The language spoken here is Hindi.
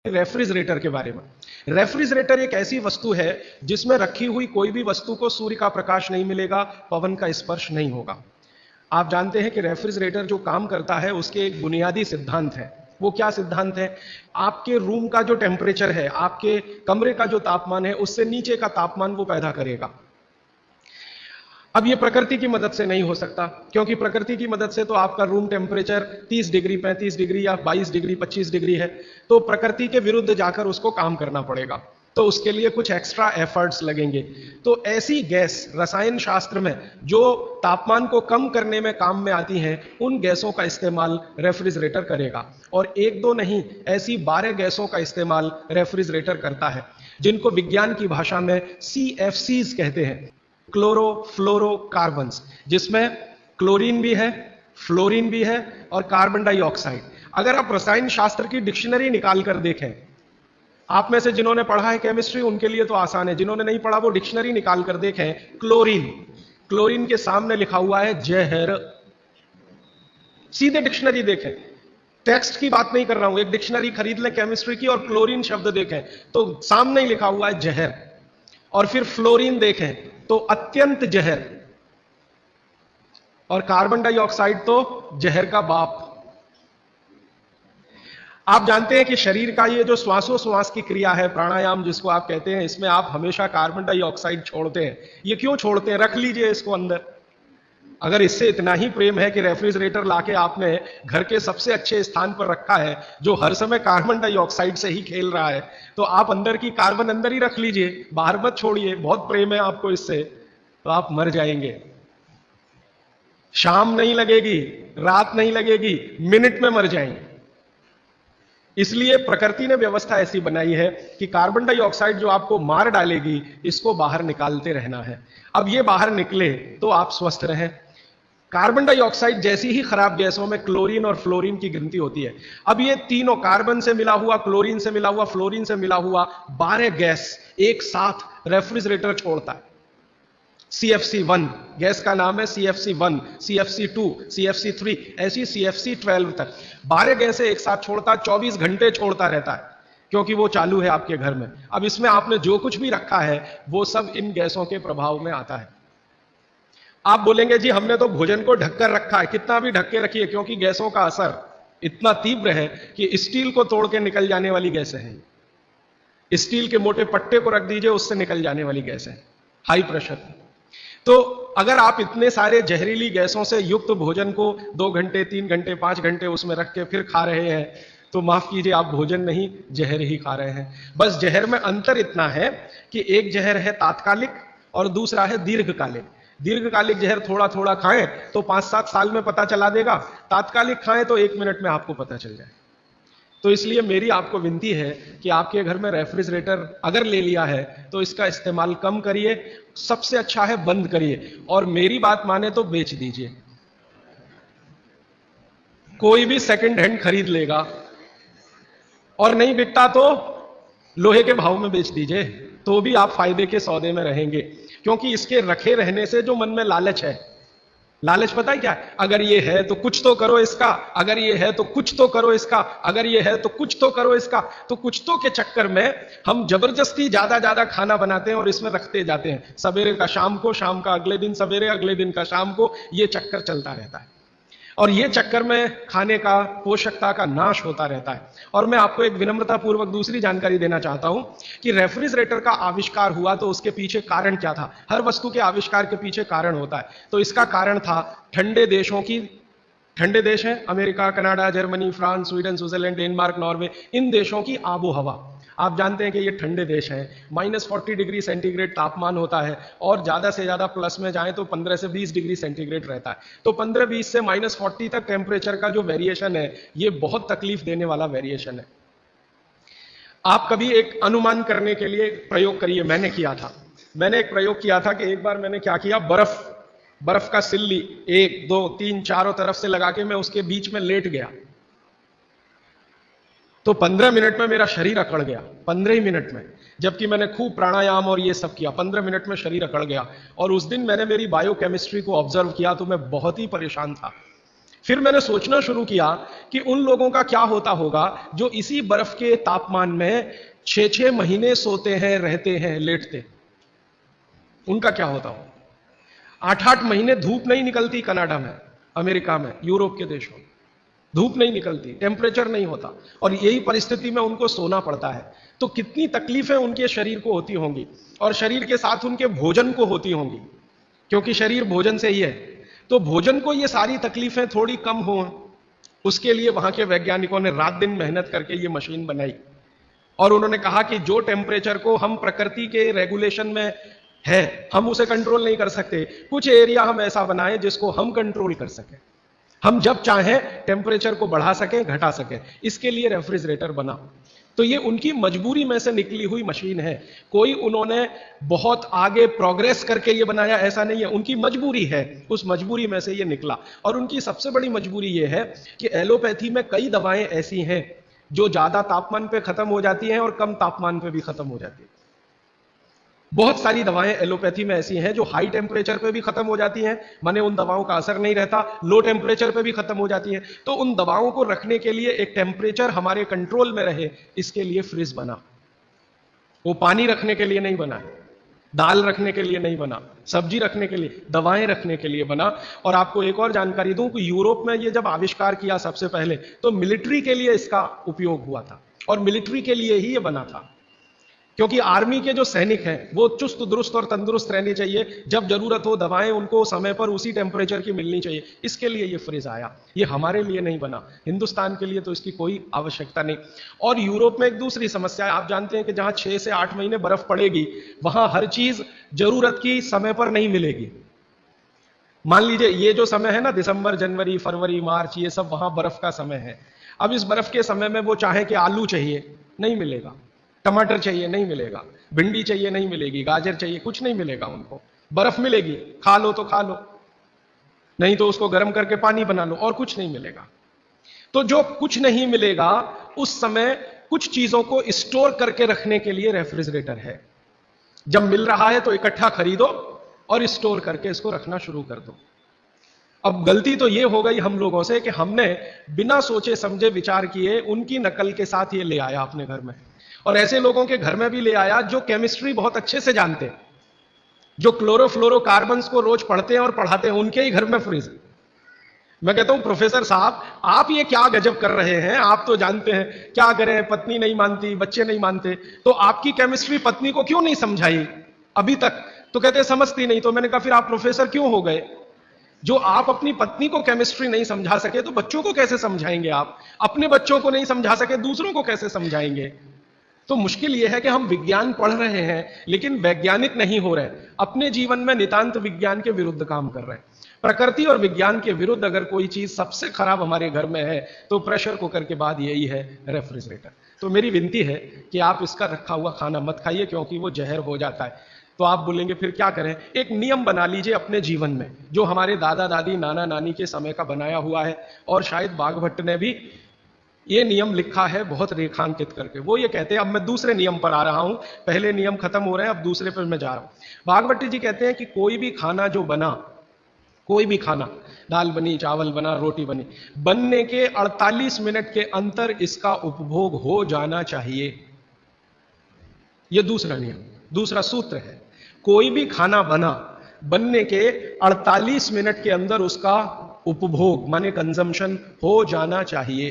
रेफ्रिजरेटर के बारे में। रेफ्रिजरेटर एक ऐसी वस्तु है जिसमें रखी हुई कोई भी वस्तु को सूर्य का प्रकाश नहीं मिलेगा, पवन का स्पर्श नहीं होगा। आप जानते हैं कि रेफ्रिजरेटर जो काम करता है उसके एक बुनियादी सिद्धांत है। वो क्या सिद्धांत है? आपके रूम का जो टेम्परेचर है, आपके कमरे का जो तापमान है, उससे नीचे का तापमान वो पैदा करेगा। अब ये प्रकृति की मदद से नहीं हो सकता, क्योंकि प्रकृति की मदद से तो आपका रूम टेम्परेचर 30 डिग्री, 35 डिग्री या 22 डिग्री, 25 डिग्री है, तो प्रकृति के विरुद्ध जाकर उसको काम करना पड़ेगा, तो उसके लिए कुछ एक्स्ट्रा एफर्ट्स लगेंगे। तो ऐसी गैस रसायन शास्त्र में जो तापमान को कम करने में काम में आती हैं, उन गैसों का इस्तेमाल रेफ्रिजरेटर करेगा। और एक दो नहीं, ऐसी 12 गैसों का इस्तेमाल रेफ्रिजरेटर करता है, जिनको विज्ञान की भाषा में CFCs कहते हैं, क्लोरोफ्लोरोकार्बन्स, जिसमें क्लोरीन भी है, फ्लोरीन भी है और कार्बन डाइऑक्साइड। अगर आप रसायन शास्त्र की डिक्शनरी निकाल कर देखें, आप में से जिन्होंने पढ़ा है केमिस्ट्री उनके लिए तो आसान है, जिन्होंने नहीं पढ़ा वो डिक्शनरी निकाल कर देखें। क्लोरीन, क्लोरीन के सामने लिखा हुआ है जहर। सीधे डिक्शनरी देखें, टेक्स्ट की बात नहीं कर रहा हूं, एक डिक्शनरी खरीद लें केमिस्ट्री की और क्लोरीन शब्द देखें तो सामने ही लिखा हुआ है जहर। और फिर फ्लोरीन देखें तो अत्यंत जहर, और कार्बन डाइऑक्साइड तो जहर का बाप। आप जानते हैं कि शरीर का ये जो श्वासोश्वास की क्रिया है, प्राणायाम जिसको आप कहते हैं, इसमें आप हमेशा कार्बन डाइऑक्साइड छोड़ते हैं। ये क्यों छोड़ते हैं? रख लीजिए इसको अंदर। अगर इससे इतना ही प्रेम है कि रेफ्रिजरेटर लाके आपने घर के सबसे अच्छे स्थान पर रखा है, जो हर समय कार्बन डाइऑक्साइड से ही खेल रहा है, तो आप अंदर की कार्बन अंदर ही रख लीजिए, बाहर मत छोड़िए। बहुत प्रेम है आपको इससे, तो आप मर जाएंगे। शाम नहीं लगेगी, रात नहीं लगेगी, मिनट में मर जाएंगे। इसलिए प्रकृति ने व्यवस्था ऐसी बनाई है कि कार्बन डाइऑक्साइड जो आपको मार डालेगी, इसको बाहर निकालते रहना है। अब ये बाहर निकले तो आप स्वस्थ रहें। कार्बन डाइऑक्साइड जैसी ही खराब गैसों में क्लोरीन और फ्लोरीन की गिनती होती है। अब ये तीनों, कार्बन से मिला हुआ, क्लोरीन से मिला हुआ, फ्लोरीन से मिला हुआ 12 गैस एक साथ रेफ्रिजरेटर छोड़ता है। CFC1 गैस का नाम है, CFC1, CFC2, CFC3, ऐसी CFC12 तक 12 गैसें एक साथ छोड़ता, 24 घंटे छोड़ता रहता है, क्योंकि वो चालू है आपके घर में। अब इसमें आपने जो कुछ भी रखा है वो सब इन गैसों के प्रभाव में आता है। आप बोलेंगे जी हमने तो भोजन को ढककर रखा है। कितना भी ढक के रखिए, क्योंकि गैसों का असर इतना तीव्र है कि स्टील को तोड़ के निकल जाने वाली गैसें हैं। स्टील के मोटे पट्टे को रख दीजिए, उससे निकल जाने वाली गैसें, हाई प्रेशर। तो अगर आप इतने सारे जहरीली गैसों से युक्त भोजन को 2 घंटे, 3 घंटे, 5 घंटे उसमें रख के फिर खा रहे हैं, तो माफ कीजिए, आप भोजन नहीं जहर ही खा रहे हैं। बस जहर में अंतर इतना है कि एक जहर है तात्कालिक और दूसरा है दीर्घकालिक। दीर्घकालिक जहर थोड़ा थोड़ा खाएं तो 5-7 साल में पता चला देगा, तात्कालिक खाएं तो 1 मिनट में आपको पता चल जाए। तो इसलिए मेरी आपको विनती है कि आपके घर में रेफ्रिजरेटर अगर ले लिया है तो इसका इस्तेमाल कम करिए, सबसे अच्छा है बंद करिए, और मेरी बात माने तो बेच दीजिए। कोई भी सेकंड हैंड खरीद लेगा, और नहीं बिकता तो लोहे के भाव में बेच दीजिए, तो भी आप फायदे के सौदे में रहेंगे। क्योंकि इसके रखे रहने से जो मन में लालच है, लालच पता है क्या है? अगर ये है तो कुछ तो करो इसका, अगर ये है तो कुछ तो करो इसका, अगर ये है तो कुछ तो करो इसका। तो कुछ तो के चक्कर में हम जबरदस्ती ज्यादा ज्यादा खाना बनाते हैं और इसमें रखते जाते हैं। सवेरे का शाम को, शाम का अगले दिन सवेरे, अगले दिन का शाम को, ये चक्कर चलता रहता है। और ये चक्कर में खाने का, पोषकता का नाश होता रहता है। और मैं आपको एक विनम्रता पूर्वक दूसरी जानकारी देना चाहता हूं कि रेफ्रिजरेटर का आविष्कार हुआ तो उसके पीछे कारण क्या था। हर वस्तु के आविष्कार के पीछे कारण होता है। तो इसका कारण था ठंडे देशों की, ठंडे देश हैं America, Canada, Germany, France, Sweden, Switzerland, Denmark, Norway, इन देशों की आबो हवा। आप जानते हैं कि ये ठंडे देश हैं, -40 डिग्री सेंटीग्रेड तापमान होता है, और ज्यादा से ज्यादा प्लस में जाए तो 15 से 20 डिग्री सेंटीग्रेड रहता है। तो 15-20 से -40 तक टेम्परेचर का जो वेरिएशन है, ये बहुत तकलीफ देने वाला वेरिएशन है। आप कभी एक अनुमान करने के लिए प्रयोग करिए। मैंने किया था, मैंने एक प्रयोग किया था कि एक बार मैंने क्या किया, बर्फ का सिल्ली 1, 2, 3 चारों तरफ से लगा के मैं उसके बीच में लेट गया, तो 15 मिनट में मेरा शरीर अकड़ गया। 15 ही मिनट में, जबकि मैंने खूब प्राणायाम और ये सब किया, 15 मिनट में शरीर अकड़ गया। और उस दिन मैंने मेरी बायोकेमिस्ट्री को ऑब्जर्व किया तो मैं बहुत ही परेशान था। फिर मैंने सोचना शुरू किया कि उन लोगों का क्या होता होगा जो इसी बर्फ के तापमान में 6-6 महीने सोते हैं, रहते हैं, लेटते। उनका क्या होता होगा? 8-8 महीने धूप नहीं निकलती कनाडा में, अमेरिका में, यूरोप के देशों में धूप नहीं निकलती, टेम्परेचर नहीं होता, और यही परिस्थिति में उनको सोना पड़ता है। तो कितनी तकलीफें उनके शरीर को होती होंगी, और शरीर के साथ उनके भोजन को होती होंगी, क्योंकि शरीर भोजन से ही है। तो भोजन को ये सारी तकलीफें थोड़ी कम हो, उसके लिए वहां के वैज्ञानिकों ने रात दिन मेहनत करके ये मशीन बनाई। और उन्होंने कहा कि जो टेम्परेचर को हम प्रकृति के रेगुलेशन में है, हम उसे कंट्रोल नहीं कर सकते, कुछ एरिया हम ऐसा बनाएं जिसको हम कंट्रोल कर सकें, हम जब चाहें टेम्परेचर को बढ़ा सकें, घटा सकें। इसके लिए रेफ्रिजरेटर बना। तो ये उनकी मजबूरी में से निकली हुई मशीन है। कोई उन्होंने बहुत आगे प्रोग्रेस करके ये बनाया ऐसा नहीं है, उनकी मजबूरी है, उस मजबूरी में से ये निकला। और उनकी सबसे बड़ी मजबूरी ये है कि एलोपैथी में कई दवाएं ऐसी हैं जो ज्यादा तापमान पे खत्म हो जाती हैं और कम तापमान पे भी खत्म हो जाती है। बहुत सारी दवाएं एलोपैथी में ऐसी हैं जो हाई टेम्परेचर पे भी खत्म हो जाती हैं, माने उन दवाओं का असर नहीं रहता, लो टेम्परेचर पे भी खत्म हो जाती हैं। तो उन दवाओं को रखने के लिए एक टेम्परेचर हमारे कंट्रोल में रहे, इसके लिए फ्रिज बना। वो पानी रखने के लिए नहीं बना, दाल रखने के लिए नहीं बना, सब्जी रखने के लिए, दवाएं रखने के लिए बना। और आपको एक और जानकारी दूं कि यूरोप में ये जब आविष्कार किया सबसे पहले, तो मिलिट्री के लिए इसका उपयोग हुआ था, और मिलिट्री के लिए ही ये बना था, क्योंकि आर्मी के जो सैनिक हैं वो चुस्त दुरुस्त और तंदुरुस्त रहने चाहिए, जब जरूरत हो दवाएं उनको समय पर उसी टेम्परेचर की मिलनी चाहिए। इसके लिए ये फ्रिज आया, ये हमारे लिए नहीं बना, हिंदुस्तान के लिए तो इसकी कोई आवश्यकता नहीं। और यूरोप में एक दूसरी समस्या है, आप जानते हैं कि जहां 6 से 8 महीने बर्फ पड़ेगी, वहां हर चीज जरूरत की समय पर नहीं मिलेगी। मान लीजिए ये जो समय है ना, दिसंबर, जनवरी, फरवरी, मार्च, ये सब वहां बर्फ का समय है। अब इस बर्फ के समय में वो चाहे कि आलू चाहिए, नहीं मिलेगा, टमाटर चाहिए, नहीं मिलेगा, भिंडी चाहिए, नहीं मिलेगी, गाजर चाहिए, कुछ नहीं मिलेगा उनको। बर्फ मिलेगी, खा लो तो खा लो, नहीं तो उसको गर्म करके पानी बना लो, और कुछ नहीं मिलेगा। तो जो कुछ नहीं मिलेगा, उस समय कुछ चीजों को स्टोर करके रखने के लिए रेफ्रिजरेटर है। जब मिल रहा है तो इकट्ठा खरीदो और स्टोर करके इसको रखना शुरू कर दो। अब गलती तो ये हो गई हम लोगों से कि हमने बिना सोचे समझे विचार किए उनकी नकल के साथ ये ले आया अपने घर में, और ऐसे लोगों के घर में भी ले आया जो केमिस्ट्री बहुत अच्छे से जानते हैं, जो क्लोरोफ्लोरोकार्बन्स को रोज पढ़ते हैं और पढ़ाते हैं, उनके ही घर में फ्रिज। मैं कहता हूं प्रोफेसर साहब, आप ये क्या गजब कर रहे हैं, आप तो जानते हैं, क्या करें, पत्नी नहीं मानती, बच्चे नहीं मानते, तो आपकी केमिस्ट्री पत्नी को क्यों नहीं समझाई अभी तक? तो कहते समझती नहीं। तो मैंने कहा फिर आप प्रोफेसर क्यों हो गए? जो आप अपनी पत्नी को केमिस्ट्री नहीं समझा सके तो बच्चों को कैसे समझाएंगे? आप अपने बच्चों को नहीं समझा सके, दूसरों को कैसे समझाएंगे? तो मुश्किल यह है कि हम विज्ञान पढ़ रहे हैं लेकिन वैज्ञानिक नहीं हो रहे, अपने जीवन में नितांत विज्ञान के विरुद्ध काम कर रहे हैं। प्रकृति और विज्ञान के विरुद्ध अगर कोई चीज सबसे खराब हमारे घर में है तो प्रेशर कुकर के बाद यही है, रेफ्रिजरेटर। तो मेरी विनती है कि आप इसका रखा हुआ खाना मत खाइए, क्योंकि वो जहर हो जाता है। तो आप बोलेंगे फिर क्या करें? एक नियम बना लीजिए अपने जीवन में, जो हमारे दादा दादी, नाना नानी के समय का बनाया हुआ है, और शायद बाघभट्ट ने भी ये नियम लिखा है बहुत रेखांकित करके। वो ये कहते हैं, अब मैं दूसरे नियम पर आ रहा हूं, पहले नियम खत्म हो रहे हैं, अब दूसरे पर मैं जा रहा हूं। बाघभट्ट जी कहते हैं कि कोई भी खाना जो बना, कोई भी खाना, दाल बनी, चावल बना, रोटी बनी, बनने के 48 मिनट के अंतर इसका उपभोग हो जाना चाहिए। यह दूसरा नियम, दूसरा सूत्र है। कोई भी खाना बना, बनने के 48 मिनट के अंदर उसका उपभोग माने कंजम्पशन हो जाना चाहिए।